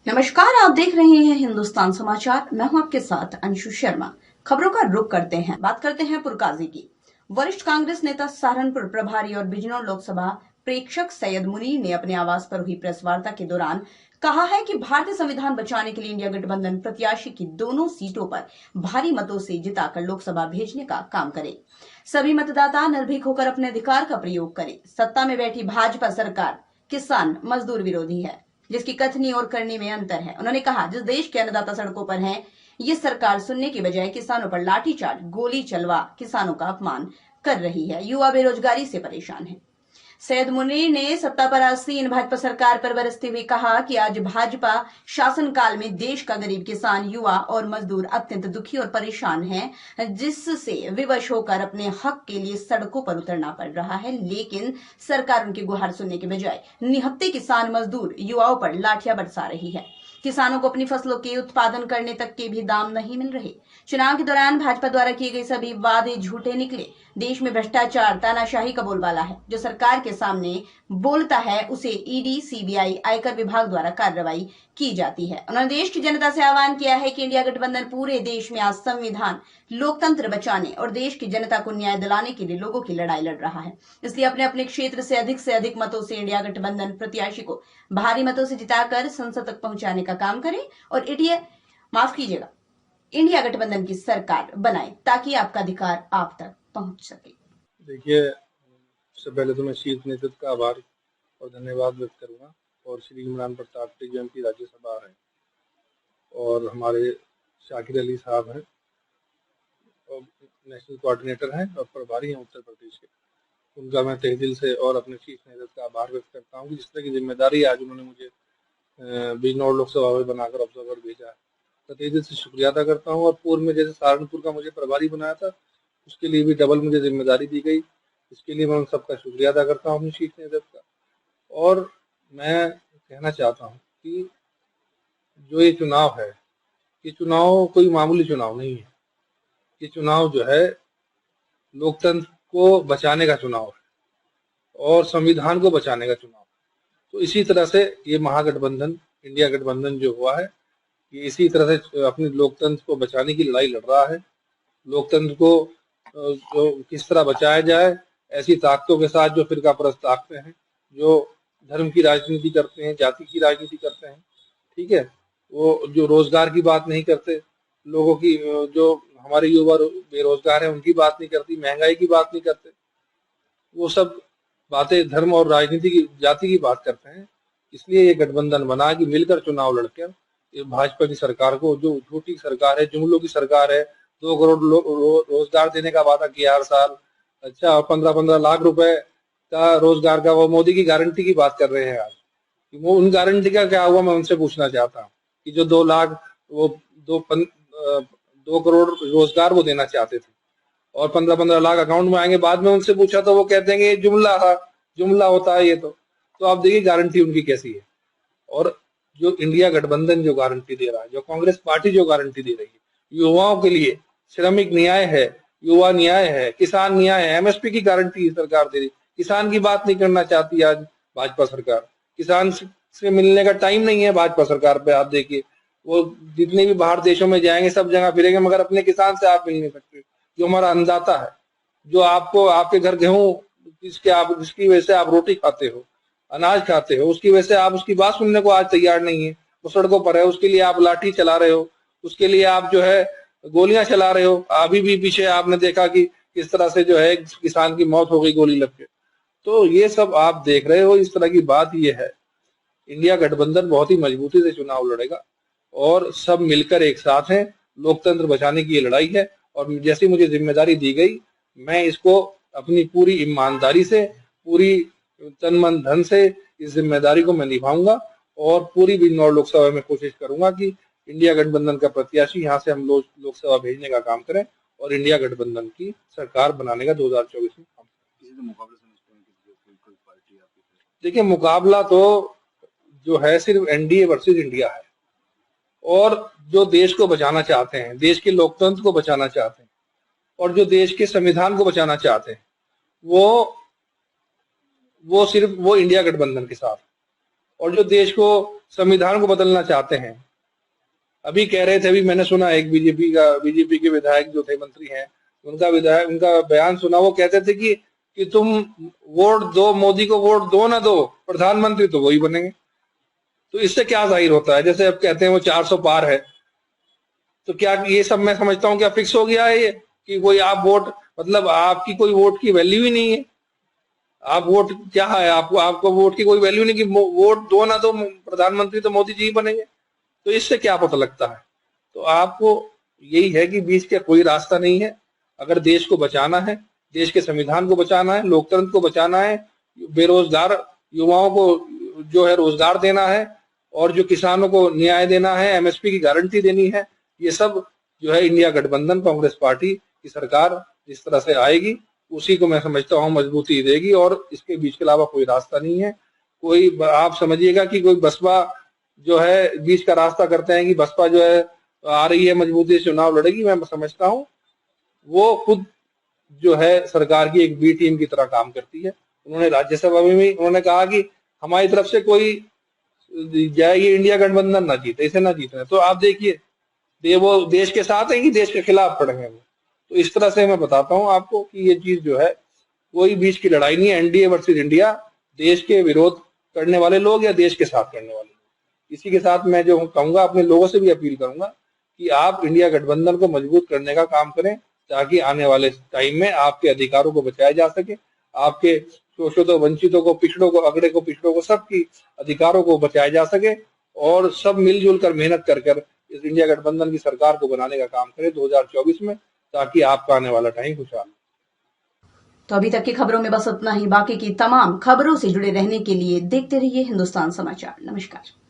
नमस्कार, आप देख रहे हैं हिंदुस्तान समाचार। मैं हूं आपके साथ अंशु शर्मा। खबरों का रुख करते हैं, बात करते हैं पुरकाजी की। वरिष्ठ कांग्रेस नेता, सहारनपुर प्रभारी और बिजनौर लोकसभा प्रेक्षक सैयद मुनीर ने अपने आवास पर हुई प्रेस वार्ता के दौरान कहा है कि भारतीय संविधान बचाने के लिए इंडिया गठबंधन प्रत्याशी की दोनों सीटों पर भारी मतों से जिताकर लोकसभा भेजने का काम करे। सभी मतदाता निर्भीक होकर अपने अधिकार का प्रयोग करें। सत्ता में बैठी भाजपा सरकार किसान मजदूर विरोधी है, जिसकी कथनी और करनी में अंतर है। उन्होंने कहा, जिस देश के अन्नदाता सड़कों पर हैं, ये सरकार सुनने की बजाय किसानों पर लाठीचार्ज, गोली चलवा किसानों का अपमान कर रही है। युवा बेरोजगारी से परेशान है। सैयद मुनीर ने सत्ता पर आसीन भाजपा सरकार पर बरसते हुए कहा कि आज भाजपा शासनकाल में देश का गरीब किसान, युवा और मजदूर अत्यंत दुखी और परेशान है, जिससे विवश होकर अपने हक के लिए सड़कों पर उतरना पड़ रहा है। लेकिन सरकार उनकी गुहार सुनने के बजाय निहत्थे किसान, मजदूर, युवाओं पर लाठियां बरसा रही है। किसानों को अपनी फसलों के उत्पादन करने तक के भी दाम नहीं मिल रहे। चुनाव के दौरान भाजपा द्वारा किए गए सभी वादे झूठे निकले। देश में भ्रष्टाचार, तानाशाही का बोलबाला है। जो सरकार के सामने बोलता है उसे ईडी, सीबीआई, आयकर विभाग द्वारा कार्रवाई की जाती है। उन्होंने देश की जनता से आह्वान किया है कि इंडिया गठबंधन पूरे देश में आज संविधान, लोकतंत्र बचाने और देश की जनता को न्याय दिलाने के लिए लोगों की लड़ाई लड़ रहा है। इसलिए अपने अपने क्षेत्र से अधिक मतों से इंडिया गठबंधन प्रत्याशी को भारी मतों से जिताकर संसद तक पहुंचाने का काम करें और इंडिया गठबंधन की सरकार बनाए, ताकि आपका अधिकार आप तक पहुंच सके। देखिए, सबसे पहले तो मैं शीर्ष नेतृत्व का आभार और धन्यवाद व्यक्त करूंगा। और श्री इमरान प्रताप टी जो एमपी राज्यसभा है और हमारे शाकिर अली साहब हैं और नेशनल कोऑर्डिनेटर हैं और प्रभारी हैं उत्तर प्रदेश के, उनका मैं तहे दिल से और अपने शीर्ष नेतृत्व का आभार व्यक्त करता हूँ कि जिस तरह की जिम्मेदारी आज उन्होंने मुझे बिजनौर लोकसभा में बनाकर ऑब्जर्वर भेजा है, तो तहे दिल से शुक्रिया अदा करता हूँ। और पूर्व में जैसे सहारनपुर का मुझे प्रभारी बनाया था, उसके लिए भी डबल मुझे जिम्मेदारी दी गई। इसके लिए मैं उन सबका शुक्रिया अदा करता हूँ अपनी शीर्ष नेतृत्व का। और मैं कहना चाहता हूँ कि जो ये चुनाव है, ये चुनाव कोई मामूली चुनाव नहीं है। ये चुनाव जो है लोकतंत्र को बचाने का चुनाव है और संविधान को बचाने का चुनाव है। तो इसी तरह से ये महागठबंधन, इंडिया गठबंधन जो हुआ है, ये इसी तरह से अपनी लोकतंत्र को बचाने की लड़ाई लड़ रहा है। लोकतंत्र को जो किस तरह बचाया जाए, ऐसी ताकतों के साथ जो फिरका परस्त ताकतें हैं, जो धर्म की राजनीति करते हैं, जाति की राजनीति करते हैं, ठीक है, वो जो रोजगार की बात नहीं करते, लोगों की जो हमारे युवा बेरोजगार हैं उनकी बात नहीं करती, महंगाई की बात नहीं करते, वो सब बातें धर्म और राजनीति की, जाति की बात करते हैं। इसलिए ये गठबंधन बना कि मिलकर चुनाव लड़कर भाजपा की सरकार को, जो झूठी सरकार है, जुमलों की सरकार है, 2 करोड़ रोजगार देने का वादा किया हर साल, अच्छा, और 15-15 लाख रुपए का रोजगार का वो मोदी की गारंटी की बात कर रहे हैं आज। वो उन गारंटी का क्या हुआ, मैं उनसे पूछना चाहता हूँ कि जो 2 लाख, वो 2 करोड़ रोजगार वो देना चाहते थे और 15-15 लाख अकाउंट में आएंगे, बाद में उनसे पूछा तो वो कहते हैं कि ये जुमला होता है ये। तो आप देखिए गारंटी उनकी कैसी है। और जो इंडिया गठबंधन जो गारंटी दे रहा है, जो कांग्रेस पार्टी जो गारंटी दे रही है, युवाओं के लिए श्रमिक न्याय है, युवा न्याय है, किसान न्याय है, एमएसपी की गारंटी सरकार दे रही। किसान की बात नहीं करना चाहती आज भाजपा सरकार। किसान से मिलने का टाइम नहीं है भाजपा सरकार पे। आप देखिए, वो जितने भी बाहर देशों में जाएंगे सब जगह फिरेंगे, मगर अपने किसान से आप मिल नहीं सकते, जो हमारा अन्नदाता है, जो आपको आपके घर गेहूं जिसकी वजह से आप रोटी खाते हो, अनाज खाते हो, उसकी वजह से आप उसकी बात सुनने को आज तैयार नहीं है। वो सड़कों पर है, उसके लिए आप लाठी चला रहे हो, उसके लिए आप जो है गोलियां चला रहे हो। अभी भी पीछे आपने देखा कि किस तरह से जो है किसान की मौत हो गई गोली लग के। तो ये सब आप देख रहे हो। इस तरह की बात ये है, इंडिया गठबंधन बहुत ही मजबूती से चुनाव लड़ेगा और सब मिलकर एक साथ हैं। लोकतंत्र बचाने की ये लड़ाई है और जैसी मुझे जिम्मेदारी दी गई, मैं इसको अपनी पूरी ईमानदारी से, पूरी तन मन धन से इस जिम्मेदारी को मैं निभाऊंगा और पूरी बिजनौर लोकसभा में कोशिश करूंगा कि इंडिया गठबंधन का प्रत्याशी यहाँ से हम लोकसभा भेजने का काम करें और इंडिया गठबंधन की सरकार बनाने का 2024 में काम करें। देखिए, मुकाबला तो जो है सिर्फ एनडीए वर्सेस इंडिया है। और जो देश को बचाना चाहते हैं, देश के लोकतंत्र को बचाना चाहते हैं और जो देश के संविधान को बचाना चाहते हैं, वो सिर्फ इंडिया गठबंधन के साथ। और जो देश को, संविधान को बदलना चाहते हैं। अभी कह रहे थे, अभी मैंने सुना एक बीजेपी के विधायक जो थे, मंत्री हैं, उनका बयान सुना। वो कहते थे कि तुम वोट दो, मोदी को वोट दो ना दो, प्रधानमंत्री तो वही बनेंगे। तो इससे क्या जाहिर होता है, जैसे अब कहते हैं वो 400 पार है, तो क्या ये सब मैं समझता हूँ क्या फिक्स हो गया है ये कि कोई आप वोट, मतलब आपकी कोई वोट की वैल्यू ही नहीं है। आप वोट क्या है, आपको वोट की कोई वैल्यू नहीं कि वोट दो ना दो, प्रधानमंत्री तो मोदी जी ही बनेंगे। तो इससे क्या पता लगता है। तो आपको यही है कि बीच का कोई रास्ता नहीं है। अगर देश को बचाना है, देश के संविधान को बचाना है, लोकतंत्र को बचाना है, बेरोजगार युवाओं को जो है रोजगार देना है, और जो किसानों को न्याय देना है, एमएसपी की गारंटी देनी है, ये सब जो है इंडिया गठबंधन कांग्रेस पार्टी की सरकार जिस तरह से आएगी, उसी को मैं समझता हूँ मजबूती देगी, और इसके बीच के अलावा कोई रास्ता नहीं है। कोई आप समझिएगा कि कोई बसपा जो है बीच का रास्ता करते हैं कि बसपा जो है आ रही है मजबूती से चुनाव लड़ेगी। मैं समझता हूँ वो खुद जो है सरकार की एक बी टीम की तरह काम करती है। उन्होंने राज्यसभा में भी उन्होंने कहा कि हमारी तरफ से कोई जाए, ये इंडिया गठबंधन ना जीते, इसे ना जीतने। तो आप देखिए वो देश के साथ है कि देश के खिलाफ खड़े हैं वो। तो इस तरह से मैं बताता हूँ आपको कि ये चीज जो है कोई बीच की लड़ाई नहीं है। एनडीए वर्सेस इंडिया, देश के विरोध करने वाले लोग या देश के साथ करने वाले लोग। इसी के साथ मैं जो कहूंगा, अपने लोगों से भी अपील करूंगा कि आप इंडिया गठबंधन को मजबूत करने का काम करें, ताकि आने वाले टाइम में आपके अधिकारों को बचाया जा सके, आपके शोषितों, वंचितों को, पिछड़ों को, अगड़े को, पिछड़ों को, सबकी अधिकारों को बचाया जा सके, और सब मिलजुल कर मेहनत कर इस इंडिया गठबंधन की सरकार को बनाने का काम करें 2024 में, ताकि आपका आने वाला टाइम खुशहाल। तो अभी तक की खबरों में बस इतना ही। बाकी की तमाम खबरों से जुड़े रहने के लिए देखते रहिए हिंदुस्तान समाचार। नमस्कार।